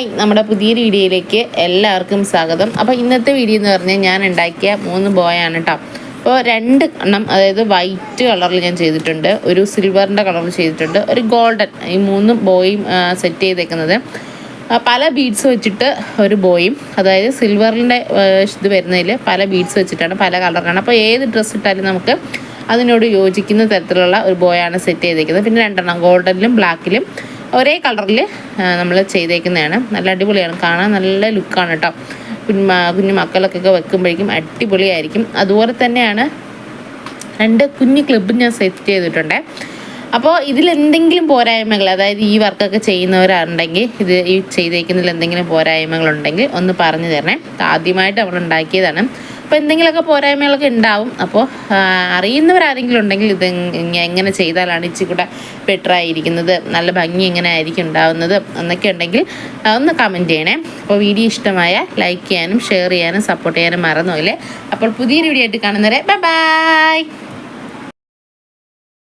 Hi, നമ്മുടെ പുതിയൊരു വീഡിയോയിലേക്ക് എല്ലാവർക്കും സ്വാഗതം. അപ്പോൾ ഇന്നത്തെ വീഡിയോ എന്ന് പറഞ്ഞാൽ ഞാൻ ഉണ്ടാക്കിയ 3 ബോയാണ് കേട്ടോ. അപ്പോൾ 2 എണ്ണം, അതായത് വൈറ്റ് കളറിൽ ഞാൻ ചെയ്തിട്ടുണ്ട്, ഒരു സിൽവറിൻ്റെ കളറിൽ ചെയ്തിട്ടുണ്ട്, ഒരു ഗോൾഡൻ. ഈ 3 ബോയും സെറ്റ് ചെയ്തേക്കുന്നത് പല ബീഡ്സ് വെച്ചിട്ട് ഒരു ബോയും, അതായത് സിൽവറിൻ്റെ ഇത് വരുന്നതിൽ പല ബീഡ്സ് വെച്ചിട്ടാണ്, പല കളറാണ്. അപ്പോൾ ഏത് ഡ്രസ്സ് ഇട്ടാലും നമുക്ക് അതിനോട് യോജിക്കുന്ന തരത്തിലുള്ള ഒരു ബോയാണ് സെറ്റ് ചെയ്തേക്കുന്നത്. പിന്നെ 2 എണ്ണം ഗോൾഡനിലും ബ്ലാക്കിലും ഒരേ കളറിൽ നമ്മൾ ചെയ്തേക്കുന്നതാണ്. നല്ല അടിപൊളിയാണ്, കാണാൻ നല്ല ലുക്കാണ് കേട്ടോ. കുഞ്ഞു മക്കളൊക്കെ വെക്കുമ്പോഴേക്കും അടിപൊളിയായിരിക്കും. അതുപോലെ തന്നെയാണ് 2 കുഞ്ഞു ക്ലിബ് ഞാൻ സെറ്റ് ചെയ്തിട്ടുണ്ട്. അപ്പോൾ ഇതിലെന്തെങ്കിലും പോരായ്മകൾ, അതായത് ഈ വർക്കൊക്കെ ചെയ്യുന്നവരുണ്ടെങ്കിൽ ഈ ചെയ്തേക്കുന്നതിൽ എന്തെങ്കിലും പോരായ്മകളുണ്ടെങ്കിൽ ഒന്ന് പറഞ്ഞു തരണേ. ആദ്യമായിട്ട് നമ്മൾ ഉണ്ടാക്കിയതാണ്, അപ്പോൾ എന്തെങ്കിലുമൊക്കെ പോരായ്മകളൊക്കെ ഉണ്ടാവും. അപ്പോൾ അറിയുന്നവരാരെങ്കിലും ഉണ്ടെങ്കിൽ ഇത് എങ്ങനെ ചെയ്താലാണ് ഇച്ചിരി കൂടെ ബെറ്റർ ആയിരിക്കുന്നത്, നല്ല ഭംഗി എങ്ങനെ ആയിരിക്കും ഉണ്ടാവുന്നത് എന്നൊക്കെ ഉണ്ടെങ്കിൽ ഒന്ന് കമൻറ്റ് ചെയ്യണേ. അപ്പോൾ വീഡിയോ ഇഷ്ടമായ ലൈക്ക് ചെയ്യാനും ഷെയർ ചെയ്യാനും സപ്പോർട്ട് ചെയ്യാനും മറന്നുപോയില്ലേ. അപ്പോൾ പുതിയൊരു വീഡിയോ ആയിട്ട് കാണുന്നവരെ ബൈ ബൈ.